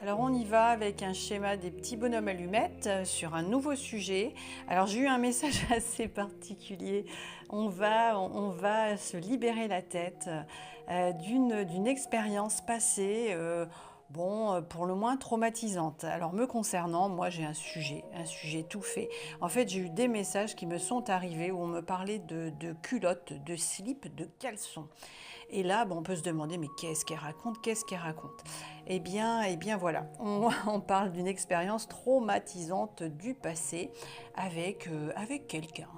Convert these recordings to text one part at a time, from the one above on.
Alors on y va avec un schéma des petits bonhommes allumettes sur un nouveau sujet. Alors j'ai eu un message assez particulier. On va se libérer la tête d'une expérience passée, pour le moins traumatisante. Alors me concernant, moi j'ai un sujet tout fait. En fait j'ai eu des messages qui me sont arrivés où on me parlait de culottes, de slips, de caleçons. Et là, on peut se demander, mais qu'est-ce qu'elle raconte? Qu'est-ce qu'elle raconte? Eh bien voilà, on parle d'une expérience traumatisante du passé avec quelqu'un,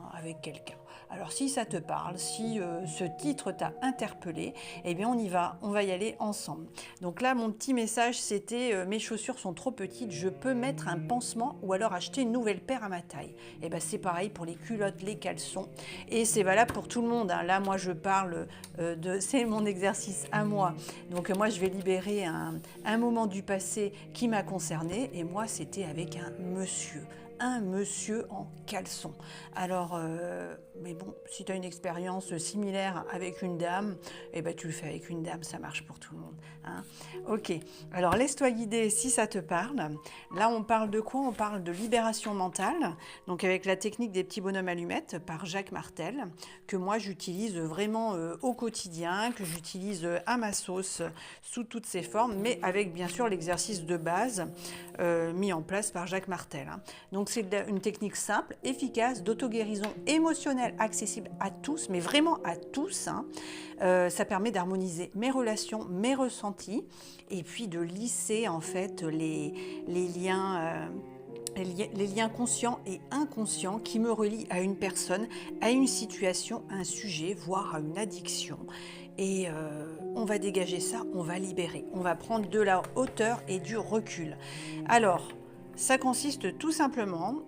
Alors si ça te parle, si ce titre t'a interpellé, eh bien on va y aller ensemble. Donc là, mon petit message, c'était mes chaussures sont trop petites, je peux mettre un pansement ou alors acheter une nouvelle paire à ma taille. Et ben c'est pareil pour les culottes, les caleçons, et c'est valable pour tout le monde. Hein. Là, moi, je parle c'est mon exercice à moi. Donc moi, je vais libérer un moment du passé qui m'a concernée, et moi, c'était avec un monsieur en caleçon. Alors, mais bon, si tu as une expérience similaire avec une dame, eh ben, tu le fais avec une dame, ça marche pour tout le monde. Hein. Ok, alors laisse-toi guider si ça te parle. Là, on parle de quoi? On parle de libération mentale, donc avec la technique des petits bonhommes allumettes par Jacques Martel, que moi j'utilise vraiment au quotidien, que j'utilise à ma sauce sous toutes ses formes, mais avec bien sûr l'exercice de base mis en place par Jacques Martel. Hein. Donc c'est une technique simple, efficace, d'auto-guérison émotionnelle, accessible à tous, mais vraiment à tous. Hein. Ça permet d'harmoniser mes relations, mes ressentis, et puis de lisser en fait les liens. Les liens conscients et inconscients qui me relient à une personne, à une situation, à un sujet, voire à une addiction. Et on va dégager ça, on va libérer, on va prendre de la hauteur et du recul. Alors, ça consiste tout simplement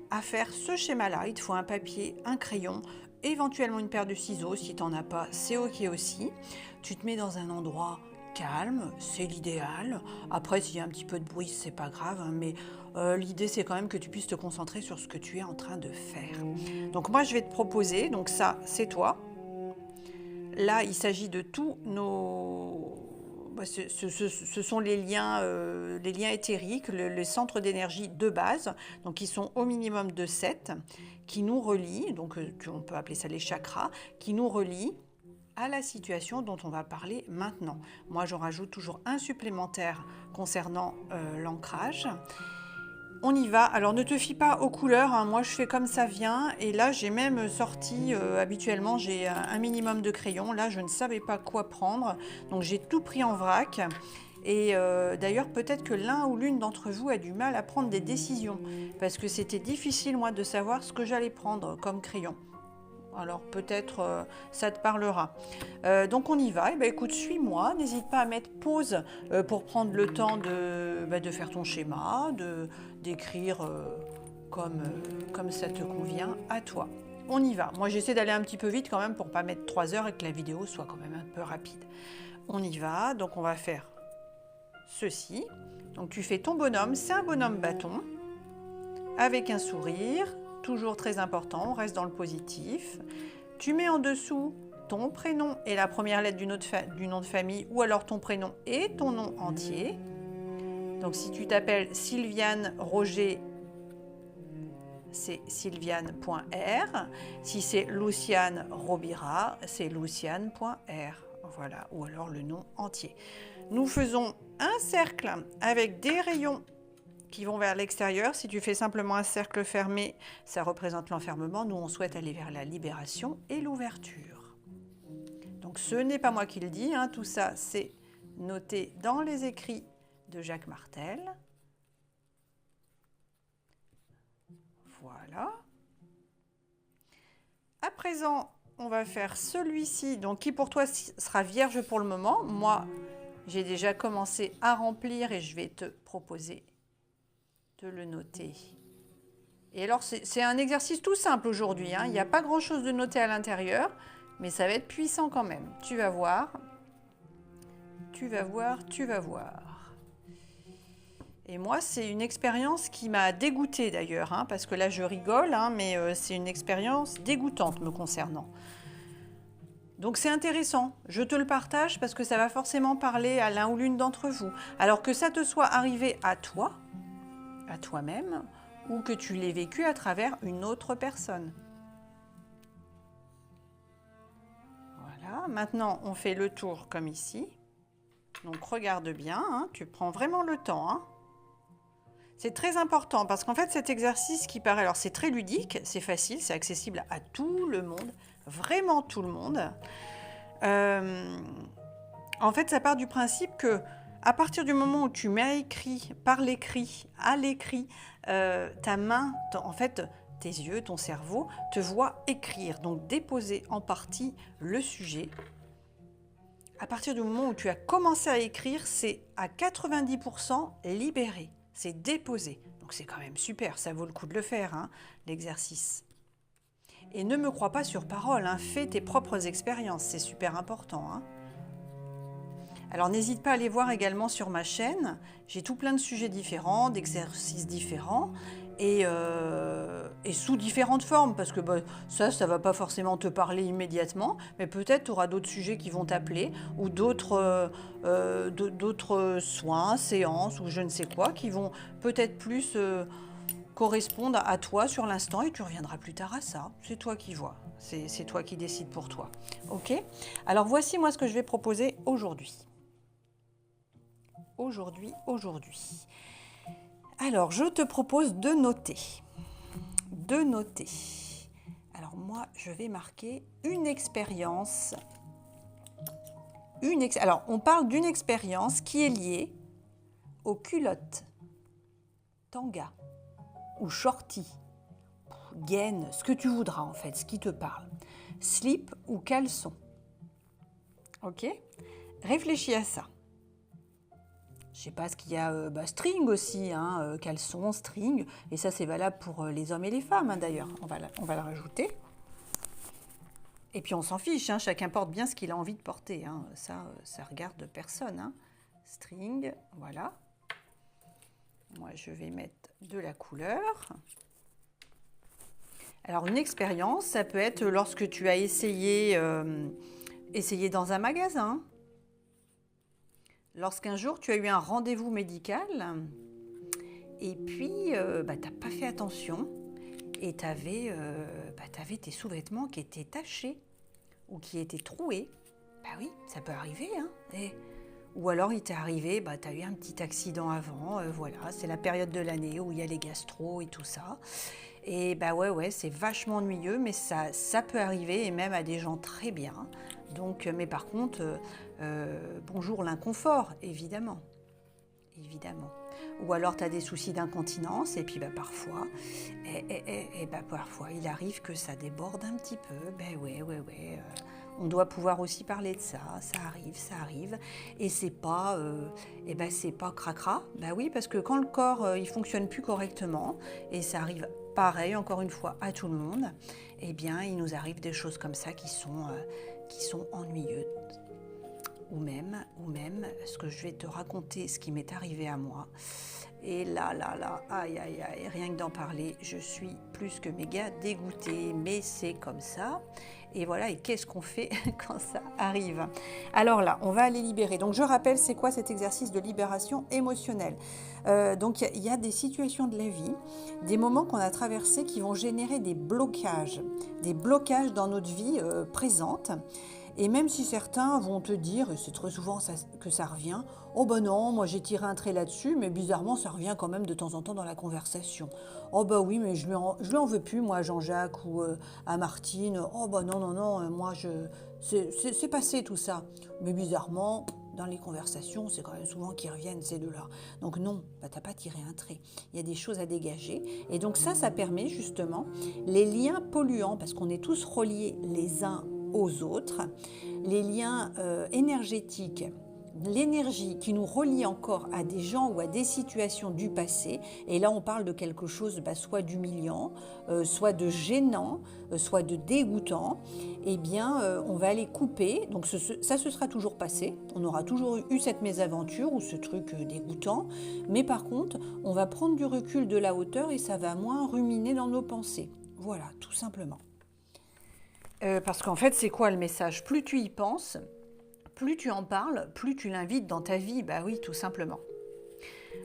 à faire ce schéma-là. Il te faut un papier, un crayon, éventuellement une paire de ciseaux. Si tu n'en as pas, c'est ok aussi. Tu te mets dans un endroit calme, c'est l'idéal. Après, s'il y a un petit peu de bruit, c'est pas grave, hein, mais l'idée, c'est quand même que tu puisses te concentrer sur ce que tu es en train de faire. Donc moi, je vais te proposer, donc ça, c'est toi. Là, il s'agit de tous nos... Ce sont les liens éthériques, les centres d'énergie de base, donc qui sont au minimum de 7, qui nous relient, donc on peut appeler ça les chakras, qui nous relient à la situation dont on va parler maintenant. Moi, j'en rajoute toujours un supplémentaire concernant l'ancrage. On y va. Alors, ne te fie pas aux couleurs. Hein. Moi, je fais comme ça vient. Et là, j'ai même sorti, habituellement, j'ai un minimum de crayons. Là, je ne savais pas quoi prendre. Donc, j'ai tout pris en vrac. Et d'ailleurs, peut-être que l'un ou l'une d'entre vous a du mal à prendre des décisions. Parce que c'était difficile, moi, de savoir ce que j'allais prendre comme crayon. Alors peut-être ça te parlera. Donc on y va. Et écoute, suis-moi. N'hésite pas à mettre pause pour prendre le temps de faire ton schéma, d'écrire comme ça te convient à toi. On y va. Moi j'essaie d'aller un petit peu vite quand même pour pas mettre 3 heures et que la vidéo soit quand même un peu rapide. On y va. Donc on va faire ceci. Donc tu fais ton bonhomme. C'est un bonhomme bâton avec un sourire. Toujours très important, on reste dans le positif. Tu mets en dessous ton prénom et la première lettre du nom de famille, ou alors ton prénom et ton nom entier. Donc si tu t'appelles Sylviane Roger, c'est sylviane.r. Si c'est Luciane Robira, c'est luciane.r. Voilà, ou alors le nom entier. Nous faisons un cercle avec des rayons qui vont vers l'extérieur. Si tu fais simplement un cercle fermé, ça représente l'enfermement. Nous, on souhaite aller vers la libération et l'ouverture. Donc, ce n'est pas moi qui le dis, hein. Tout ça, c'est noté dans les écrits de Jacques Martel. Voilà. À présent, on va faire celui-ci, donc qui pour toi sera vierge pour le moment. Moi, j'ai déjà commencé à remplir et je vais te proposer de le noter. Et alors, c'est un exercice tout simple aujourd'hui. Hein. Il n'y a pas grand-chose de noté à l'intérieur, mais ça va être puissant quand même. Tu vas voir. Tu vas voir, tu vas voir. Et moi, c'est une expérience qui m'a dégoûtée d'ailleurs, hein, parce que là, je rigole, hein, mais c'est une expérience dégoûtante me concernant. Donc c'est intéressant, je te le partage parce que ça va forcément parler à l'un ou l'une d'entre vous. Alors que ça te soit arrivé à toi, à toi-même, ou que tu l'aies vécu à travers une autre personne. Voilà, maintenant on fait le tour comme ici. Donc regarde bien, hein, tu prends vraiment le temps. Hein. C'est très important parce qu'en fait cet exercice qui paraît, alors c'est très ludique, c'est facile, c'est accessible à tout le monde, vraiment tout le monde. En fait ça part du principe que à partir du moment où tu mets à écrit, par l'écrit, à l'écrit, ta main, en fait tes yeux, ton cerveau te voient écrire, donc déposer en partie le sujet. À partir du moment où tu as commencé à écrire, c'est à 90% libéré, c'est déposé. Donc c'est quand même super, ça vaut le coup de le faire, hein, l'exercice. Et ne me crois pas sur parole, hein, fais tes propres expériences, c'est super important. Hein. Alors n'hésite pas à aller voir également sur ma chaîne, j'ai tout plein de sujets différents, d'exercices différents, et sous différentes formes, parce que ça ne va pas forcément te parler immédiatement, mais peut-être tu auras d'autres sujets qui vont t'appeler, ou d'autres soins, séances, ou je ne sais quoi, qui vont peut-être plus correspondre à toi sur l'instant, et tu reviendras plus tard à ça. C'est toi qui vois, c'est toi qui décides pour toi. Ok ? Alors voici moi ce que je vais proposer aujourd'hui. Aujourd'hui. Alors, je te propose de noter. Alors, moi, je vais marquer une expérience. Alors, on parle d'une expérience qui est liée aux culottes, tanga ou shorty, gaine, ce que tu voudras en fait, ce qui te parle. Slip ou caleçon. Ok ? Réfléchis à ça. Je sais pas ce qu'il y a, string aussi, hein, caleçon, string, et ça c'est valable pour les hommes et les femmes hein, d'ailleurs, on va le rajouter. Et puis on s'en fiche, hein, chacun porte bien ce qu'il a envie de porter, hein, ça regarde personne. Hein. String, voilà. Moi je vais mettre de la couleur. Alors une expérience, ça peut être lorsque tu as essayé dans un magasin. Lorsqu'un jour, tu as eu un rendez-vous médical et puis tu n'as pas fait attention et tu avais tes sous-vêtements qui étaient tachés ou qui étaient troués. Oui, ça peut arriver. Hein. Ou alors, il t'est arrivé, tu as eu un petit accident avant. Voilà, c'est la période de l'année où il y a les gastro et tout ça. Et ouais, c'est vachement ennuyeux, mais ça peut arriver et même à des gens très bien. Donc, mais par contre, bonjour l'inconfort, évidemment. Ou alors tu as des soucis d'incontinence et puis parfois, parfois il arrive que ça déborde un petit peu. Ouais. On doit pouvoir aussi parler de ça, ça arrive. Et c'est pas cracra. Oui, parce que quand le corps il fonctionne plus correctement, et ça arrive pareil encore une fois à tout le monde, il nous arrive des choses comme ça qui sont ennuyeuses. Ou même, ce que je vais te raconter, ce qui m'est arrivé à moi. Et là, aïe, rien que d'en parler, je suis plus que méga dégoûtée, mais c'est comme ça. Et voilà, et qu'est-ce qu'on fait quand ça arrive ? Alors là, on va aller libérer. Donc je rappelle, c'est quoi cet exercice de libération émotionnelle ? Donc il y a des situations de la vie, des moments qu'on a traversés qui vont générer des blocages dans notre vie présente. Et même si certains vont te dire, et c'est très souvent que ça revient, oh non, moi j'ai tiré un trait là-dessus, mais bizarrement ça revient quand même de temps en temps dans la conversation. Oh oui, mais je lui en veux plus, moi, à Jean-Jacques ou à Martine. Oh non, moi c'est passé tout ça. Mais bizarrement, dans les conversations, c'est quand même souvent qu'ils reviennent ces deux-là. Donc non, t'as pas tiré un trait. Il y a des choses à dégager. Et donc ça permet justement les liens polluants, parce qu'on est tous reliés les uns aux autres, les liens énergétiques, l'énergie qui nous relie encore à des gens ou à des situations du passé, et là on parle de quelque chose soit d'humiliant, soit de gênant, soit de dégoûtant, on va les couper, donc ça se sera toujours passé, on aura toujours eu cette mésaventure ou ce truc dégoûtant, mais par contre on va prendre du recul, de la hauteur, et ça va moins ruminer dans nos pensées. Voilà, tout simplement. Parce qu'en fait, c'est quoi le message? Plus tu y penses, plus tu en parles, plus tu l'invites dans ta vie. Bah oui, tout simplement.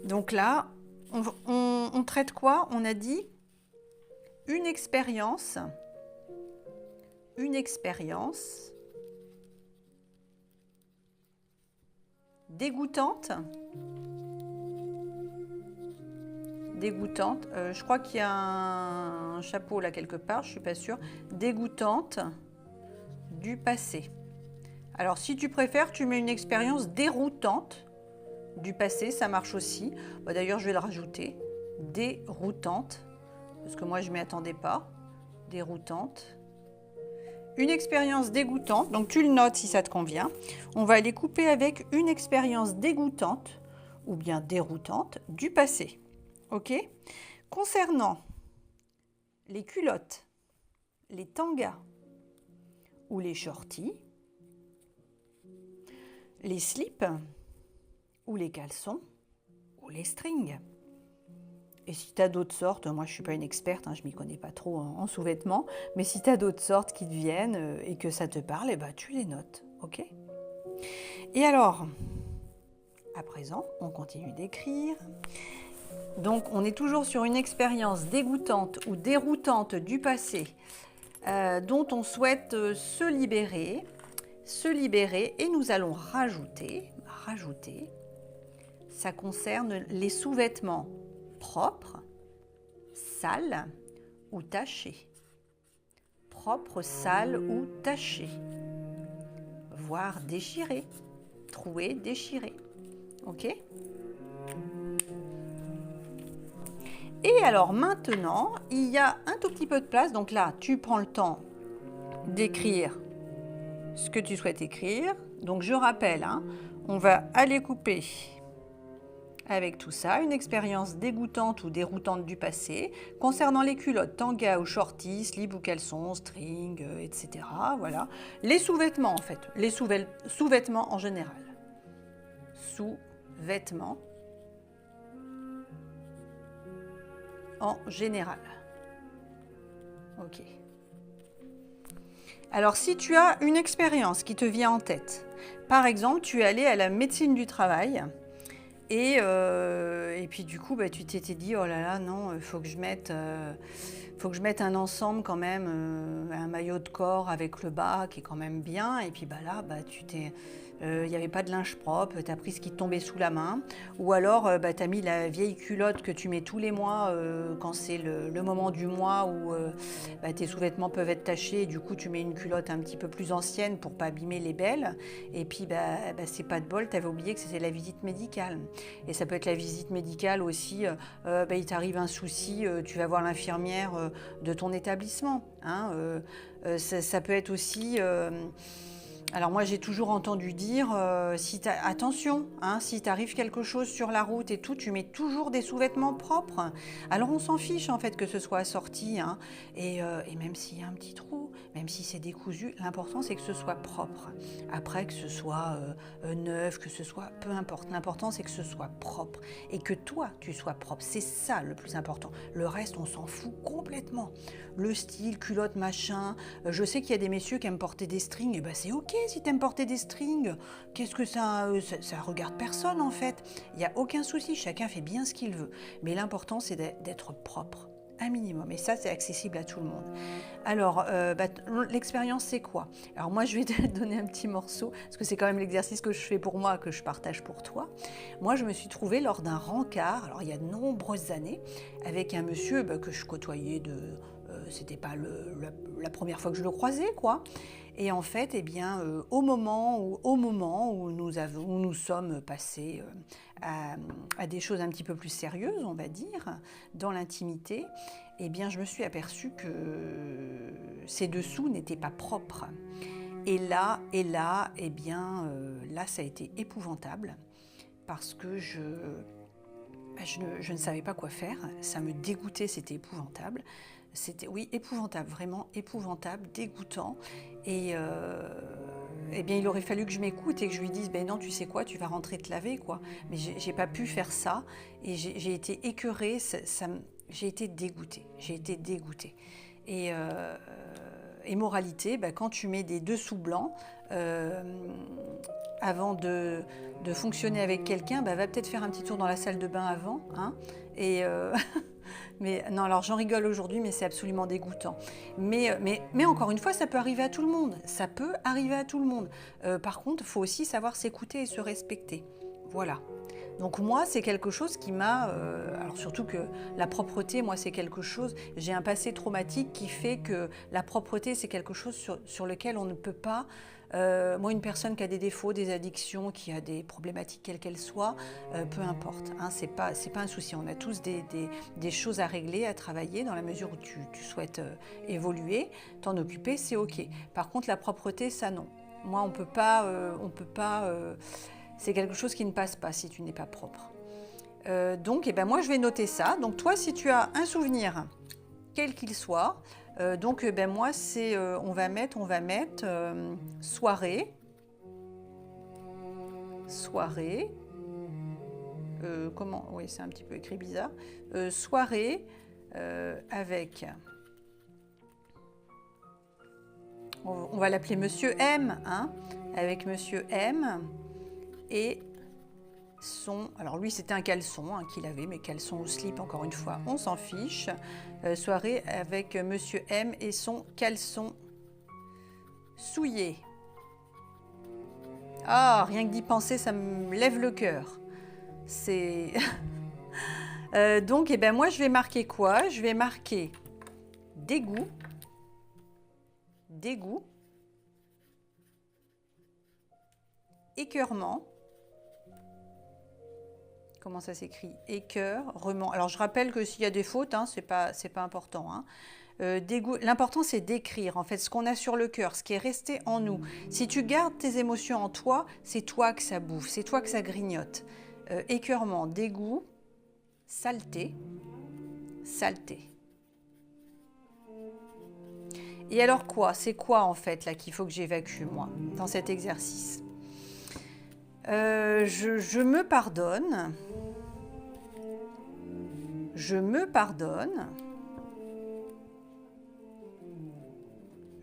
Donc là, on traite quoi? On a dit une expérience dégoûtante. Je crois qu'il y a un chapeau là quelque part, je suis pas sûre. Dégoûtante du passé. Alors si tu préfères, tu mets une expérience déroutante du passé, ça marche aussi. Bah, d'ailleurs, je vais le rajouter. Déroutante, parce que moi je m'y attendais pas. Déroutante. Une expérience dégoûtante, donc tu le notes si ça te convient. On va les couper avec une expérience dégoûtante ou bien déroutante du passé. Ok? Concernant les culottes, les tangas ou les shorties, les slips ou les caleçons ou les strings. Et si tu as d'autres sortes, moi je ne suis pas une experte, je ne m'y connais pas trop en sous-vêtements, mais si tu as d'autres sortes qui te viennent et que ça te parle, tu les notes, ok? Et alors, à présent, on continue d'écrire. Donc on est toujours sur une expérience dégoûtante ou déroutante du passé dont on souhaite se libérer, et nous allons rajouter, ça concerne les sous-vêtements propres, sales ou tachés. Propres, sales ou tachés. Voire déchirés, troués, déchirés. Ok? Et alors maintenant, il y a un tout petit peu de place. Donc là, tu prends le temps d'écrire ce que tu souhaites écrire. Donc je rappelle, on va aller couper avec tout ça, une expérience dégoûtante ou déroutante du passé, concernant les culottes, tanga ou shorties, slip ou caleçons, string, etc. Voilà. Les sous-vêtements en fait, les sous-vêtements en général. Sous-vêtements en général. Ok. Alors si tu as une expérience qui te vient en tête, par exemple, tu es allé à la médecine du travail, et puis du coup, tu t'étais dit, oh là là, non, il faut que je mette un ensemble quand même, un maillot de corps avec le bas qui est quand même bien. Et puis là, il n'y avait pas de linge propre, tu as pris ce qui te tombait sous la main. Ou alors, tu as mis la vieille culotte que tu mets tous les mois quand c'est le moment du mois où tes sous-vêtements peuvent être tachés. Et du coup, tu mets une culotte un petit peu plus ancienne pour pas abîmer les belles. Et puis, c'est pas de bol, tu avais oublié que c'était la visite médicale. Et ça peut être la visite médicale aussi. Il t'arrive un souci, tu vas voir l'infirmière de ton établissement. Ça peut être aussi... alors moi j'ai toujours entendu dire, attention, si t'arrive quelque chose sur la route et tout, tu mets toujours des sous-vêtements propres. Alors on s'en fiche en fait que ce soit assorti, et même s'il y a un petit trou, même si c'est décousu, l'important c'est que ce soit propre. Après que ce soit neuf, que ce soit, peu importe, l'important c'est que ce soit propre et que toi tu sois propre, c'est ça le plus important. Le reste on s'en fout complètement. Le style, culotte, machin, je sais qu'il y a des messieurs qui aiment porter des strings, et c'est ok si tu aimes porter des strings, qu'est-ce que ça regarde personne en fait, il n'y a aucun souci, chacun fait bien ce qu'il veut, mais l'important c'est d'être propre, un minimum, et ça c'est accessible à tout le monde. Alors l'expérience c'est quoi? Alors moi je vais te donner un petit morceau, parce que c'est quand même l'exercice que je fais pour moi, que je partage pour toi. Moi je me suis trouvée lors d'un rencard, alors il y a de nombreuses années, avec un monsieur que je côtoyais c'était pas la première fois que je le croisais, quoi. Et en fait, au moment où nous sommes passés à des choses un petit peu plus sérieuses, on va dire, dans l'intimité, je me suis aperçue que ses dessous n'étaient pas propres. Et là, ça a été épouvantable, parce que je ne savais pas quoi faire, ça me dégoûtait, c'était épouvantable. C'était, oui, épouvantable, vraiment épouvantable, dégoûtant. Et il aurait fallu que je m'écoute et que je lui dise, non, tu sais quoi, tu vas rentrer te laver, quoi. Mais j'ai pas pu faire ça, et j'ai été écœurée, j'ai été dégoûtée. Et et moralité, bah, quand tu mets des dessous blancs, avant de fonctionner avec quelqu'un, bah, va peut-être faire un petit tour dans la salle de bain avant. Hein, et mais non, alors j'en rigole aujourd'hui, mais c'est absolument dégoûtant. Mais encore une fois, ça peut arriver à tout le monde. Ça peut arriver à tout le monde. Par contre, il faut aussi savoir s'écouter et se respecter. Voilà. Donc moi, c'est quelque chose qui m'a... alors surtout que la propreté, moi, c'est quelque chose... J'ai un passé traumatique qui fait que la propreté, c'est quelque chose sur lequel on ne peut pas... moi, une personne qui a des défauts, des addictions, qui a des problématiques quelles qu'elles soient, peu importe. Hein, c'est pas un souci. On a tous des choses à régler, à travailler, dans la mesure où tu souhaites évoluer, t'en occuper, c'est OK. Par contre, la propreté, ça, non. Moi, on peut pas... c'est quelque chose qui ne passe pas si tu n'es pas propre. Donc, moi, je vais noter ça. Donc, toi, si tu as un souvenir, quel qu'il soit, moi, c'est, on va mettre soirée. Comment? Oui, c'est un petit peu écrit bizarre. Soirée avec... On va l'appeler Monsieur M, hein, avec Monsieur M. Et son... Alors lui, c'était un caleçon hein, qu'il avait, mais caleçon ou slip, encore une fois, on s'en fiche. Soirée avec Monsieur M et son caleçon souillé. Ah, rien que d'y penser, ça me lève le cœur. C'est... donc, moi, je vais marquer quoi? Je vais marquer dégoût. Dégoût. Écœurement. Comment ça s'écrit? Écœurement. Alors, je rappelle que s'il y a des fautes, hein, c'est pas important. Hein. Dégoût. L'important, c'est d'écrire, en fait, ce qu'on a sur le cœur, ce qui est resté en nous. Si tu gardes tes émotions en toi, c'est toi que ça bouffe, c'est toi que ça grignote. Écœurement, dégoût, saleté, saleté. Et alors quoi? C'est quoi, en fait, là, qu'il faut que j'évacue, moi, dans cet exercice? Je me pardonne. Je me pardonne.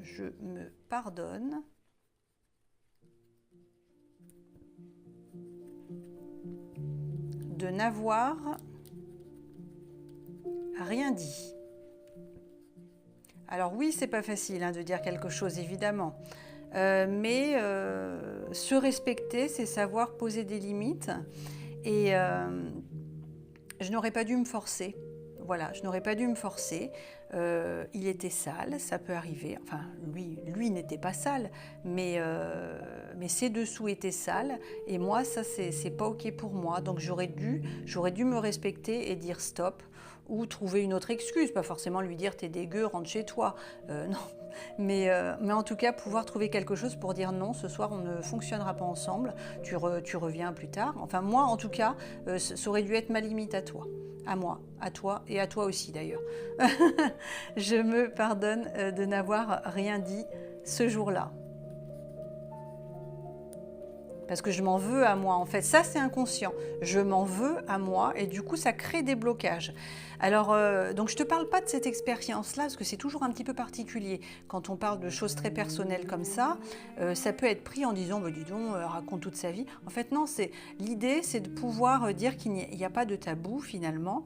Je me pardonne. De n'avoir rien dit. Alors oui, c'est pas facile hein, de dire quelque chose, évidemment. Mais se respecter, c'est savoir poser des limites. Et je n'aurais pas dû me forcer. Voilà, je n'aurais pas dû me forcer. Il était sale, ça peut arriver. Enfin, lui n'était pas sale, mais ses dessous étaient sales. Et moi, ça, c'est pas OK pour moi. Donc, j'aurais dû me respecter et dire stop. Ou trouver une autre excuse, pas forcément lui dire t'es dégueu, rentre chez toi. Non. Mais en tout cas, pouvoir trouver quelque chose pour dire non, ce soir on ne fonctionnera pas ensemble, tu reviens plus tard. Enfin, moi en tout cas, ça aurait dû être ma limite à toi, à moi, à toi et à toi aussi d'ailleurs. Je me pardonne de n'avoir rien dit ce jour-là. Parce que je m'en veux à moi, en fait. Ça, c'est inconscient. Je m'en veux à moi et du coup, ça crée des blocages. Alors, donc je ne te parle pas de cette expérience-là parce que c'est toujours un petit peu particulier. Quand on parle de choses très personnelles comme ça peut être pris en disant bah, « dis donc, raconte toute sa vie ». En fait, non, l'idée, c'est de pouvoir dire qu'il n'y a pas de tabou, finalement.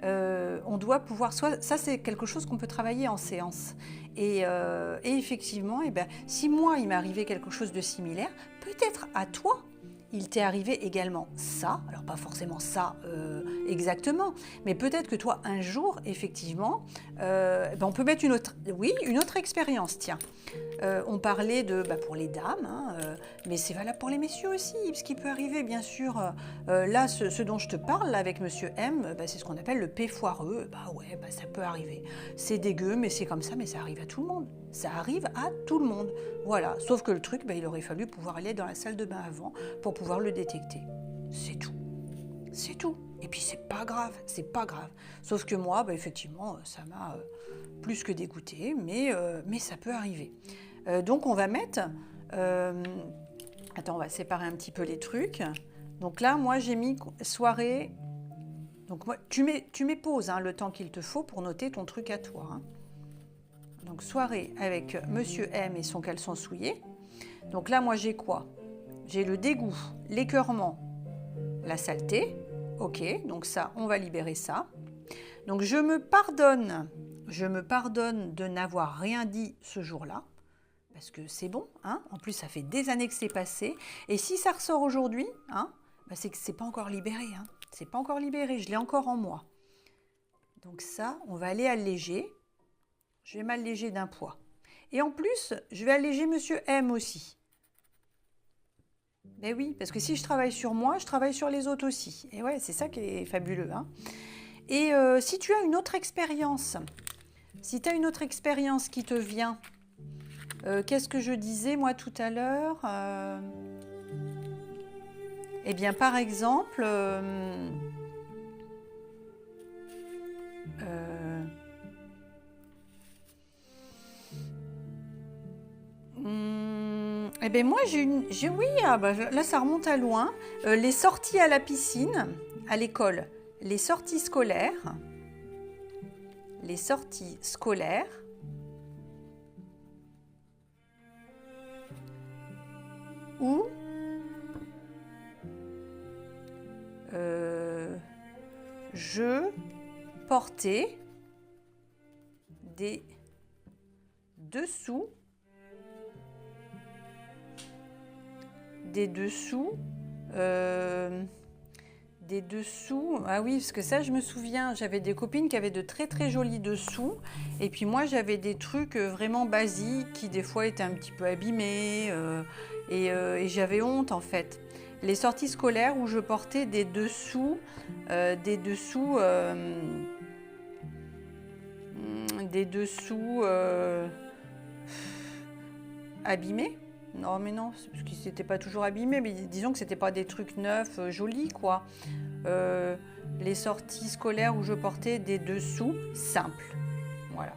On doit pouvoir... Ça, c'est quelque chose qu'on peut travailler en séance. Et effectivement, si moi, il m'est arrivé quelque chose de similaire, peut-être à toi, il t'est arrivé également ça, alors pas forcément ça exactement, mais peut-être que toi, un jour, effectivement, on peut mettre une autre expérience, tiens. On parlait pour les dames, hein, mais c'est valable pour les messieurs aussi, ce qui peut arriver, bien sûr. Là, ce dont je te parle, là, avec Monsieur M, c'est ce qu'on appelle le P foireux. Ça peut arriver. C'est dégueu, mais c'est comme ça, mais ça arrive à tout le monde. Ça arrive à tout le monde. Voilà. Sauf que le truc, il aurait fallu pouvoir aller dans la salle de bain avant pour pouvoir le détecter. C'est tout. C'est tout. Et puis, c'est pas grave. C'est pas grave. Sauf que moi, effectivement, ça m'a plus que dégoûté, mais ça peut arriver. Donc, on va mettre... Attends, on va séparer un petit peu les trucs. Donc là, moi, j'ai mis soirée... Donc, moi, tu mets pause, hein, le temps qu'il te faut pour noter ton truc à toi. Hein. Donc soirée avec Monsieur M et son caleçon souillé. Donc là, moi, j'ai quoi? J'ai le dégoût, l'écœurement, la saleté. Ok, donc ça, on va libérer ça. Donc je me pardonne de n'avoir rien dit ce jour-là. Parce que c'est bon, hein? En plus, ça fait des années que c'est passé. Et si ça ressort aujourd'hui, hein, bah c'est que c'est pas encore libéré. Hein. C'est pas encore libéré, je l'ai encore en moi. Donc ça, on va aller alléger. Je vais m'alléger d'un poids. Et en plus, je vais alléger Monsieur M aussi. Mais oui, parce que si je travaille sur moi, je travaille sur les autres aussi. Et ouais, c'est ça qui est fabuleux. Hein. Et si tu as une autre expérience, qui te vient, qu'est-ce que je disais moi tout à l'heure? Eh bien, par exemple, eh bien moi oui, ah bah, là ça remonte à loin. Les sorties à la piscine, à l'école, les sorties scolaires, où je portais des dessous, ah oui, parce que ça je me souviens, j'avais des copines qui avaient de très très jolis dessous, et puis moi j'avais des trucs vraiment basiques qui des fois étaient un petit peu abîmés, et j'avais honte en fait. Les sorties scolaires où je portais des dessous abîmés. Non, mais non, parce qu'ils n'étaient pas toujours abîmés, mais disons que c'était pas des trucs neufs, jolis, quoi. Les sorties scolaires où je portais des dessous simples. Voilà.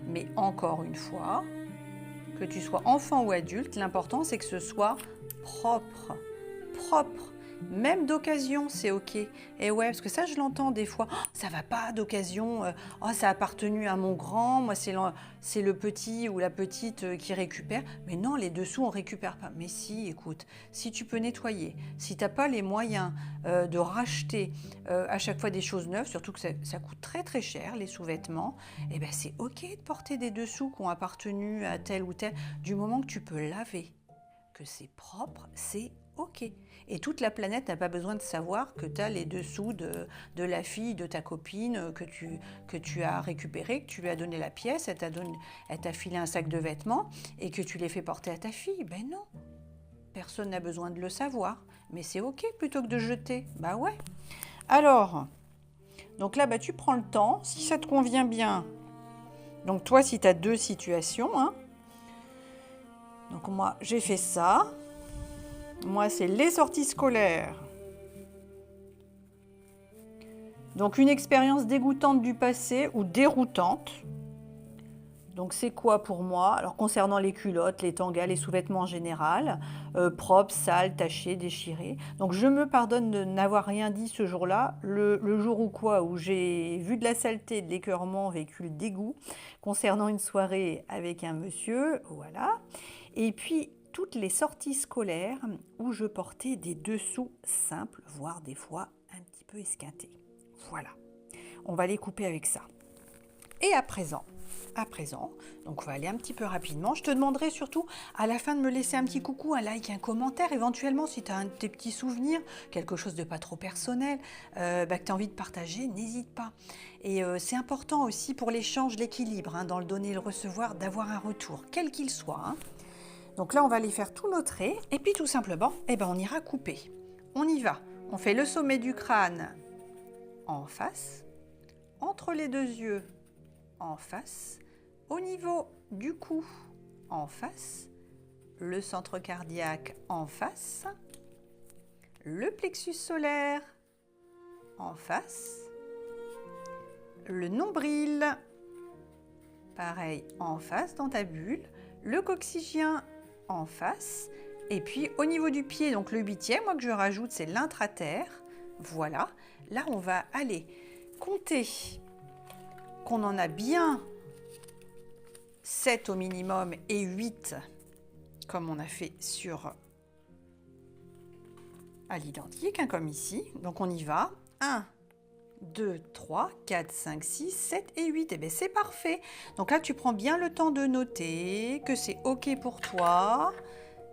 Mais encore une fois, que tu sois enfant ou adulte, l'important c'est que ce soit propre. Même d'occasion, c'est ok. Et ouais, parce que ça, je l'entends des fois. Oh, ça va pas d'occasion. Oh, ça a appartenu à mon grand. Moi, c'est le petit ou la petite qui récupère. Mais non, les dessous, on récupère pas. Mais si, écoute, si tu peux nettoyer, si tu n'as pas les moyens de racheter à chaque fois des choses neuves, surtout que ça coûte très très cher, les sous-vêtements, eh ben, c'est ok de porter des dessous qui ont appartenu à tel ou tel. Du moment que tu peux laver, que c'est propre, c'est ok. Et toute la planète n'a pas besoin de savoir que tu as les dessous de la fille, de ta copine, que tu as récupéré, que tu lui as donné la pièce, elle t'a filé un sac de vêtements et que tu les fais porter à ta fille. Ben non, personne n'a besoin de le savoir. Mais c'est ok plutôt que de jeter. Bah ouais. Alors, donc là, bah, tu prends le temps. Si ça te convient bien, donc toi, si tu as deux situations, hein, donc moi, j'ai fait ça. Moi, c'est les sorties scolaires. Donc, une expérience dégoûtante du passé ou déroutante. Donc, c'est quoi pour moi? Alors, concernant les culottes, les tangas, les sous-vêtements en général, propres, sales, tachés, déchirés. Donc, je me pardonne de n'avoir rien dit ce jour-là. Le jour où quoi? Où j'ai vu de la saleté, de l'écœurement, vécu le dégoût concernant une soirée avec un monsieur. Voilà. Et puis, toutes les sorties scolaires où je portais des dessous simples, voire des fois un petit peu esquintés. Voilà, on va les couper avec ça. Et à présent, donc on va aller un petit peu rapidement. Je te demanderai surtout à la fin de me laisser un petit coucou, un like, un commentaire, éventuellement si tu as un de tes petits souvenirs, quelque chose de pas trop personnel, que tu as envie de partager, n'hésite pas. Et c'est important aussi pour l'échange, l'équilibre, hein, dans le donner et le recevoir, d'avoir un retour, quel qu'il soit. Hein. Donc là, on va aller faire tous nos traits et puis tout simplement, on ira couper. On y va. On fait le sommet du crâne en face, entre les deux yeux en face, au niveau du cou en face, le centre cardiaque en face, le plexus solaire en face, le nombril, pareil en face dans ta bulle, le coccygien en face, et puis au niveau du pied, donc le 8e, moi que je rajoute, c'est l'intra-terre. Voilà, là on va aller compter qu'on en a bien 7 au minimum et 8 comme on a fait à l'identique, hein, comme ici. Donc on y va. 1, 2, 3, 4, 5, 6, 7 et 8. Et bien c'est parfait. Donc là tu prends bien le temps de noter que c'est OK pour toi.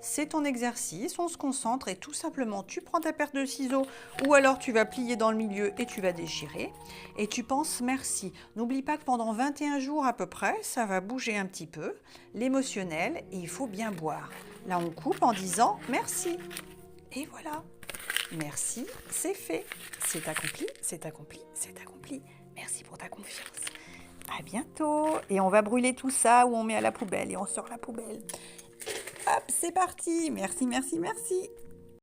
C'est ton exercice, on se concentre et tout simplement tu prends ta paire de ciseaux ou alors tu vas plier dans le milieu et tu vas déchirer et tu penses merci. N'oublie pas que pendant 21 jours à peu près, ça va bouger un petit peu, l'émotionnel, et il faut bien boire. Là on coupe en disant merci. Et voilà, merci, c'est fait, c'est accompli, c'est accompli, c'est accompli. Merci pour ta confiance. À bientôt. Et on va brûler tout ça ou on met à la poubelle et on sort la poubelle. Hop, c'est parti. Merci, merci, merci.